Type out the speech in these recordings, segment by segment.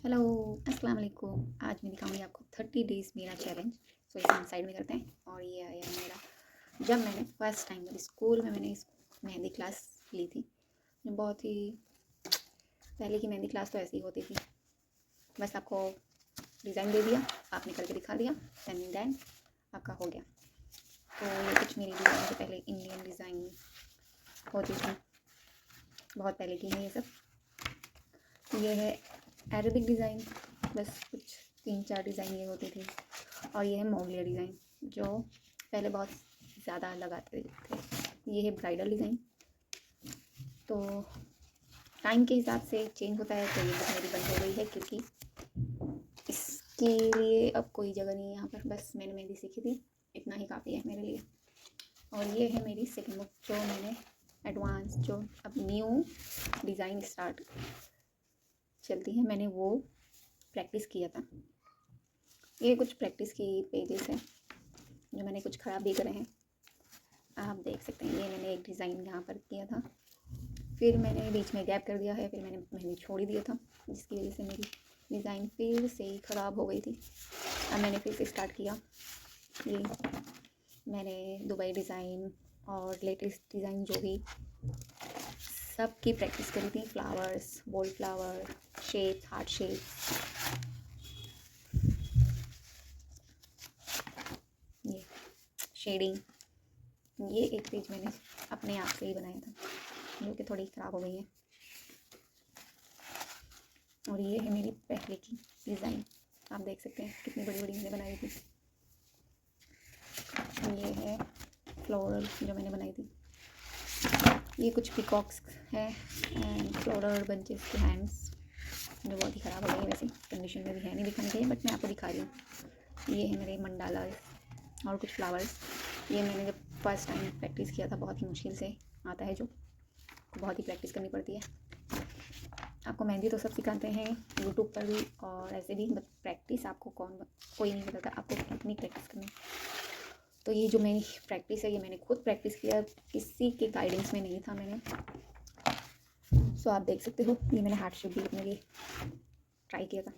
Hello, अस्सलाम वालेकुम। आज मैं दिखाऊंगी आपको 30 डेज़ मेरा चैलेंज। सो इसे हम साइड में करते हैं। और ये आया मेरा जब मैंने फ़र्स्ट टाइम मेरे स्कूल में मैंने इस मेहंदी क्लास ली थी। बहुत ही पहले की मेहंदी क्लास तो ऐसी ही होती थी, बस आपको डिज़ाइन दे दिया, आपने करके दिखा दिया, एंड देन आपका हो गया। तो ये कुछ मेरी डिज़ाइन से पहले इंडियन डिज़ाइन होती थी, बहुत पहले की है ये सब। ये है अरेबिक डिज़ाइन, बस कुछ 3-4 डिज़ाइन ये होती थी। और ये है मोगलिया डिज़ाइन, जो पहले बहुत ज़्यादा लगाते थे। ये है ब्राइडल डिज़ाइन। तो टाइम के हिसाब से चेंज होता है, तो ये बुक मेरी बंद हो गई है क्योंकि इसके लिए अब कोई जगह नहीं है यहाँ पर। बस मैंने मेहंदी सीखी थी, इतना ही काफ़ी है मेरे लिए। और ये है मेरी सेकेंड बुक, जो मैंने एडवांस, जो अब न्यू डिज़ाइन स्टार्ट चलती है, मैंने वो प्रैक्टिस किया था। ये कुछ प्रैक्टिस की पेजेस हैं जो मैंने कुछ ख़राब भी करे हैं, आप देख सकते हैं। ये मैंने एक डिज़ाइन यहाँ पर किया था, फिर मैंने बीच में गैप कर दिया है, फिर मैंने मेहंदी छोड़ ही दिया था, जिसकी वजह से मेरी डिज़ाइन फिर से ही ख़राब हो गई थी। अब मैंने फिर से स्टार्ट किया। ये मैंने दुबई डिज़ाइन और लेटेस्ट डिज़ाइन जो भी सब की प्रैक्टिस करी थी। Flowers, bold flower, shape, heart shape, ये शेडिंग। ये एक पेज मैंने अपने आप से ही बनाया था, जो कि थोड़ी ख़राब हो गई है। और ये है मेरी पहले की डिज़ाइन, आप देख सकते हैं कितनी बड़ी बड़ी मैंने बनाई थी। ये है फ्लोरल जो मैंने बनाई थी। ये कुछ पिकॉक्स है एंड फ्लोरल बंचेस के हैंड्स, जो बहुत ही ख़राब हो गई है। वैसे कंडीशन में भी है नहीं दिखाने के लिए, बट मैं आपको दिखा रही हूँ। ये है मेरे मंडाला और कुछ फ्लावर्स। ये मैंने जब फर्स्ट टाइम प्रैक्टिस किया था, बहुत ही मुश्किल से आता है, जो बहुत ही प्रैक्टिस करनी पड़ती है। आपको मेहंदी तो सब सिखाते हैं यूट्यूब पर भी और ऐसे भी, बट प्रैक्टिस आपको कोई नहीं बताता, आपको कितनी प्रैक्टिस करनी। तो ये जो मेरी प्रैक्टिस है, ये मैंने खुद प्रैक्टिस किया, किसी के गाइडेंस में नहीं था मैंने। सो आप देख सकते हो, ये मैंने हार्ट शेप भी अपने लिए ट्राई किया था।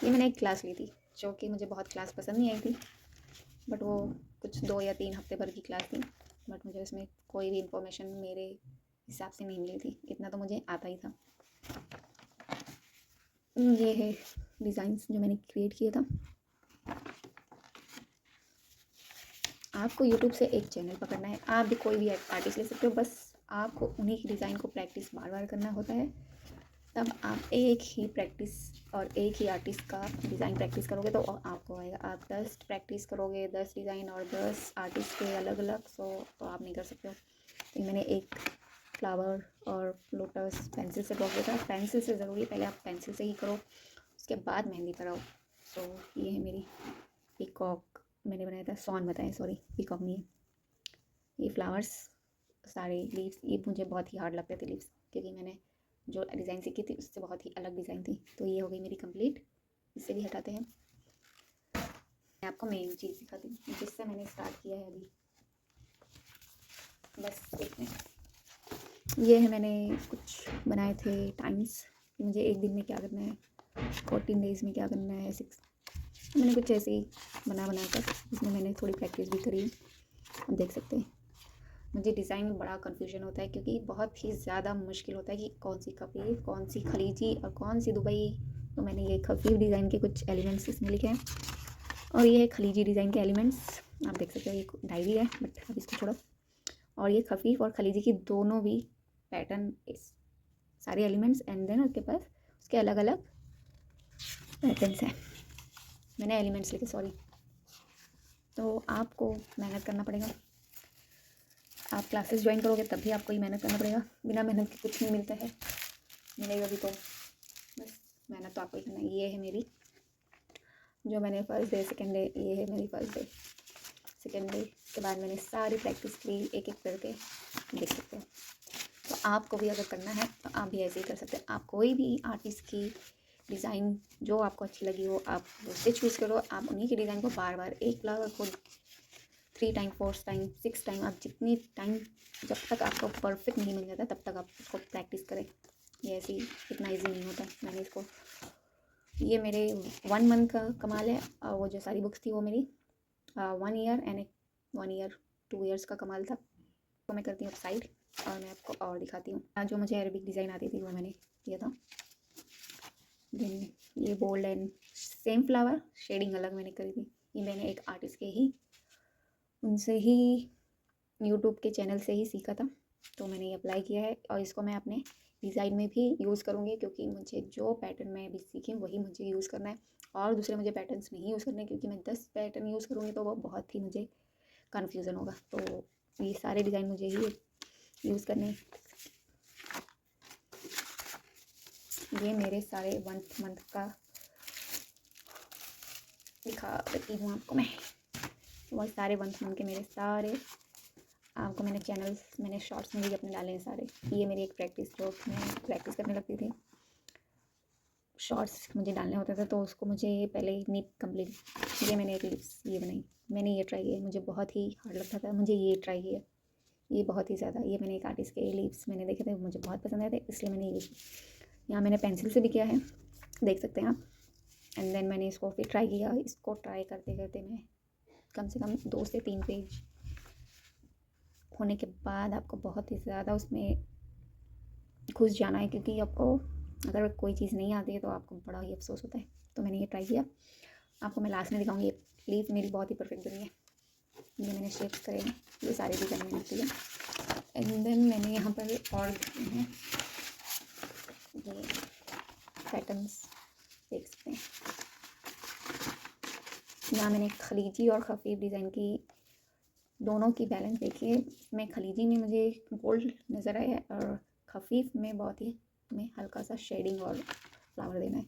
ये मैंने एक क्लास ली थी, जो कि मुझे बहुत क्लास पसंद नहीं आई थी, बट वो कुछ 2 या 3 हफ्ते भर की क्लास थी, बट मुझे उसमें कोई भी इंफॉर्मेशन मेरे हिसाब से नहीं मिली थी, इतना तो मुझे आता ही था। ये है डिज़ाइंस जो मैंने क्रिएट किया था। आपको यूट्यूब से एक चैनल पकड़ना है, आप भी कोई भी आर्टिस्ट ले सकते हो, बस आपको उन्हीं की डिज़ाइन को प्रैक्टिस बार बार करना होता है। तब आप एक ही प्रैक्टिस और एक ही आर्टिस्ट का डिज़ाइन प्रैक्टिस करोगे तो आपको आएगा। आप 10 प्रैक्टिस करोगे, 10 डिज़ाइन और 10 आर्टिस्ट के अलग अलग, तो आप नहीं कर सकते हो। तो मैंने एक फ्लावर और लोटस पेंसिल से ड्रॉ किया था। पेंसिल से ज़रूरी है, पहले आप पेंसिल से ही करो, उसके बाद मेहंदी पर आओ। तो ये है मेरी पीकॉक, मैंने बनाया था, सॉन बताया, सॉरी पीकॉक नहीं है। ये फ्लावर्स, सारे लीव्स, ये मुझे बहुत ही हार्ड लगते थे लीव्स, क्योंकि मैंने जो डिज़ाइन सीखी थी उससे बहुत ही अलग डिज़ाइन थी। तो ये हो गई मेरी कंप्लीट। इससे भी हटाते हैं। मैं आपको मेन चीज़ दिखाती हूँ जिससे मैंने स्टार्ट किया है अभी, बस देखने। ये है, मैंने कुछ बनाए थे टाइम्स, मुझे एक दिन में क्या करना है, 14 डेज़ में क्या करना है, 6। मैंने कुछ ऐसे ही बनाकर इसमें मैंने थोड़ी प्रैक्टिस भी करी, देख सकते हैं। मुझे डिज़ाइन में बड़ा कन्फ्यूजन होता है, क्योंकि बहुत ही ज़्यादा मुश्किल होता है कि कौन सी खफीफ, कौन सी खलीजी और कौन सी दुबई। तो मैंने ये खफीफ डिज़ाइन के कुछ एलिमेंट्स इसमें लिखे हैं, और ये है खलीजी डिज़ाइन के एलिमेंट्स, आप देख सकते हो। ये डायरी है, बट अब इसको छोड़ो। और ये खफीफ और खलीजी की दोनों भी पैटर्न, सारे एलिमेंट्स, एंड देन उसके पास उसके अलग अलग पैटर्न्स हैं। मैंने एलिमेंट्स लिखे, सॉरी। तो आपको मेहनत करना पड़ेगा। आप क्लासेस ज्वाइन करोगे तब भी आपको ही मेहनत करना पड़ेगा, बिना मेहनत के कुछ नहीं मिलता है। मिलेगा भी तो बस मेहनत तो आपको ही करना है। ये है मेरी, जो मैंने फर्स्ट डे, सेकेंड डे, ये है मेरी फर्स्ट डे, सेकेंड डे के बाद मैंने सारी प्रैक्टिस की, एक एक करके, देख सकते हैं। तो आपको भी अगर करना है तो आप भी ऐसे ही कर सकते हैं। आप कोई भी आर्टिस्ट की डिज़ाइन जो आपको अच्छी लगी हो, आप उससे चूज़ करो। आप उन्हीं की डिज़ाइन को बार बार, एक फ्लावर को 3 टाइम, 4 टाइम, 6 टाइम, आप जितनी टाइम, जब तक आपको परफेक्ट नहीं मिल जाता तब तक आप उसको प्रैक्टिस करें। ये ऐसे ही इतना ईजी नहीं होता। मैंने इसको, ये मेरे 1 मंथ का कमाल है। वो जो सारी बुक्स थी वो मेरी 1 ईयर एंड 1 ईयर 2 ईयर्स का कमाल था। तो मैं करती हूँ साइड और मैं आपको और दिखाती हूँ। जो मुझे अरबिक डिज़ाइन आती थी वो मैंने किया था। देन ये bold and same flower, shading अलग मैंने करी थी। ये मैंने एक आर्टिस्ट के ही, उनसे ही, यूट्यूब के चैनल से ही सीखा था। तो मैंने ये अप्लाई किया है और इसको मैं अपने डिज़ाइन में भी यूज़ करूँगी, क्योंकि मुझे जो पैटर्न मैं अभी सीखी हूँ वही मुझे यूज़ करना है और दूसरे मुझे पैटर्न्स नहीं यूज़ करने, क्योंकि मैं 10 पैटर्न यूज़ करूँगी तो वो बहुत ही मुझे कन्फ्यूज़न होगा। तो ये सारे डिज़ाइन मुझे ही यूज़ करने। ये मेरे सारे 1 मंथ का दिखा देती हूँ आपको मैं। वो सारे 1 मंथ के मेरे सारे आपको मैंने चैनल्स, मैंने शॉर्ट्स में भी अपने डाले हैं सारे। ये मेरी एक प्रैक्टिस, जो मैं प्रैक्टिस करने लगती थी, शॉर्ट्स मुझे डालने होते थे तो उसको मुझे पहले ही नहीं कंप्लीट। ये मैंने एक लिप्स ये बनाई, मैंने ये ट्राई किया, मुझे बहुत ही हार्ड लगता था, मुझे ये ट्राई किया, ये बहुत ही ज़्यादा। ये मैंने एक आर्टिस्ट के लिप्स मैंने देखे थे, मुझे बहुत पसंद आए थे, इसलिए मैंने ये, यहाँ मैंने पेंसिल से भी किया है, देख सकते हैं आप। एंड देन मैंने इसको फिर ट्राई किया। इसको ट्राई करते करते मैं कम से कम 2 से 3 पेज होने के बाद आपको बहुत ही ज़्यादा उसमें घुस जाना है, क्योंकि आपको अगर कोई चीज़ नहीं आती है तो आपको बड़ा ही अफसोस होता है। तो मैंने ये ट्राई किया, आपको मैं लास्ट में दिखाऊंगी। ये लीफ मेरी बहुत ही परफेक्ट बनी है। ये मैंने शेप्स करे हैं, ये सारे डिज़ाइन मैंने किए। एंड देन मैंने यहाँ पर और हैं ये पैटर्न्स, देख सकते हैं। यहाँ मैंने खलीजी और खफीफ डिज़ाइन की दोनों की बैलेंस देखी है। इसमें खलीजी में मुझे गोल्ड नज़र आया है और खफीफ में बहुत ही में हल्का सा शेडिंग और फ्लावर देना है।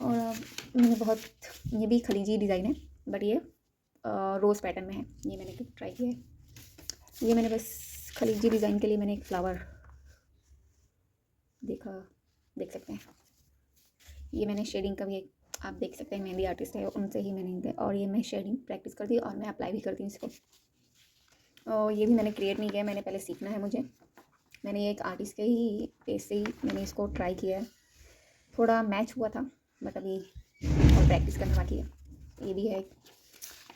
और मैंने बहुत, ये भी खलीजी डिज़ाइन है बट ये रोज़ पैटर्न में है। ये मैंने ट्राई किया है। ये मैंने बस खलीजी डिज़ाइन के लिए मैंने एक फ्लावर देखा, देख सकते हैं। ये मैंने शेडिंग का भी एक, आप देख सकते हैं, मेहंदी आर्टिस्ट है उनसे ही मैंने दिया, और ये मैं शेडिंग प्रैक्टिस करती हूँ और मैं अप्लाई भी करती हूँ इसको। और ये भी मैंने क्रिएट नहीं किया, मैंने पहले सीखना है मुझे। मैंने एक आर्टिस्ट के ही पेज से ही मैंने इसको ट्राई किया है, थोड़ा मैच हुआ था बट अभी और प्रैक्टिस करना बाकी है। ये भी है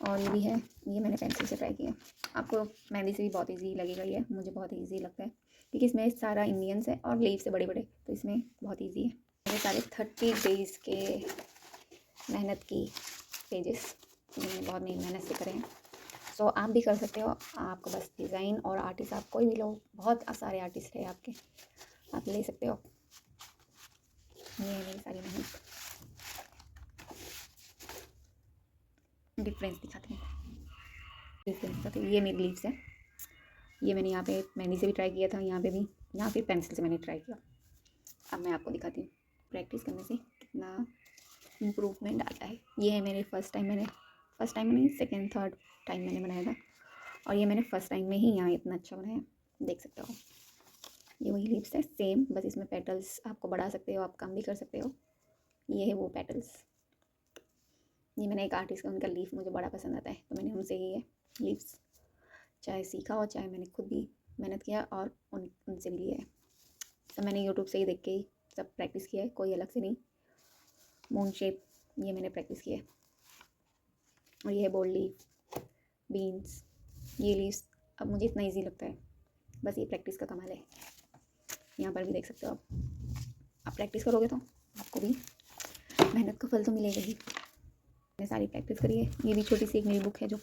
और ये भी है, ये मैंने पेंसिल से ट्राई किया। आपको मेहंदी से भी बहुत इजी लगेगा, ये मुझे बहुत इजी लगता है क्योंकि इसमें सारा इंडियंस है और लीव्स है बड़े बड़े, तो इसमें बहुत इजी है। मेरे सारे 30 डेज़ के मेहनत की पेजेस मैंने बहुत मेहनत से करे हैं। सो आप भी कर सकते हो। आपको बस डिज़ाइन और आर्टिस्ट, आप कोई भी लो, बहुत सारे आर्टिस्ट है आपके, आप ले सकते हो। ये है मेरी सारी मेहनत। डिफरेंस दिखाती हूँ, डिफरेंस दिखाती हूँ। ये मेरी लीव्स है, ये मैंने यहाँ पे मेहंदी से भी ट्राई किया था, यहाँ पे भी, यहाँ पे पेंसिल से मैंने ट्राई किया। अब मैं आपको दिखाती हूँ प्रैक्टिस करने से कितना इम्प्रूवमेंट आता है। ये है मेरे फर्स्ट टाइम नहीं, सेकेंड थर्ड टाइम मैंने बनाया था, और ये मैंने फर्स्ट टाइम में ही यहाँ इतना अच्छा बनाया, देख सकते हो। ये वही लिप्स है सेम, बस इसमें पेटल्स आपको बढ़ा सकते हो, आप कम भी कर सकते हो। ये है वो पेटल्स। ये मैंने एक आर्टिस्ट का, उनका लीफ मुझे बड़ा पसंद आता है, तो मैंने उनसे ही है लीव्स, चाहे सीखा हो चाहे मैंने खुद भी मेहनत किया और उनसे भी लिया है। सब मैंने यूट्यूब से ही देख के ही सब प्रैक्टिस किया है, कोई अलग से नहीं। मून शेप ये मैंने प्रैक्टिस किया है, और ये है बोल्ड लीफ, बीन्स, ये लीव्स अब मुझे इतना ईजी लगता है, बस ये प्रैक्टिस का कमाल है। यहाँ पर भी देख सकते हो आप प्रैक्टिस करोगे तो आपको भी मेहनत का फल तो मिलेगा ही। मैंने सारी प्रैक्टिस करी है। ये भी छोटी सी एक मेरी बुक है, जो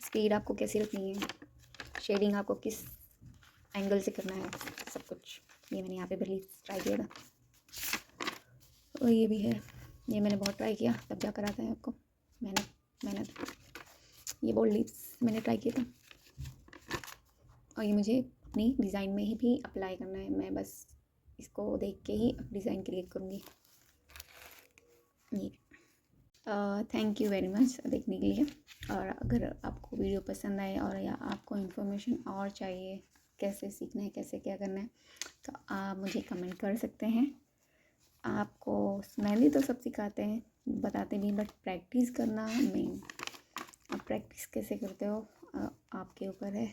स्पीड आपको कैसी रखनी है, शेडिंग आपको किस एंगल से करना है, सब कुछ ये मैंने यहाँ पे भी ट्राई किया था। और ये भी है, ये मैंने बहुत ट्राई किया तब जाकर आता है आपको मेहनत। ये बोल्ड लीव्स मैंने ट्राई किया था, और ये मुझे अपनी डिज़ाइन में ही भी अप्लाई करना है। मैं बस इसको देख के ही डिज़ाइन क्रिएट करूँगी। ये थैंक यू वेरी मच देखने के लिए। और अगर आपको वीडियो पसंद आए और या आपको इन्फॉर्मेशन और चाहिए कैसे सीखना है, कैसे क्या करना है, तो आप मुझे कमेंट कर सकते हैं। आपको मेहंदी तो सब सिखाते हैं, बताते भी, बट प्रैक्टिस करना मेन। आप प्रैक्टिस कैसे करते हो आपके ऊपर है।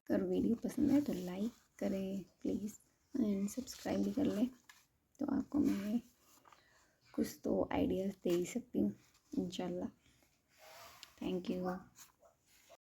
अगर वीडियो पसंद है तो लाइक करें प्लीज़ एंड सब्सक्राइब भी कर लें, तो आपको मैं कुछ तो आइडियाज़ दे ही सकती हूँ इंशाल्लाह। Thank you.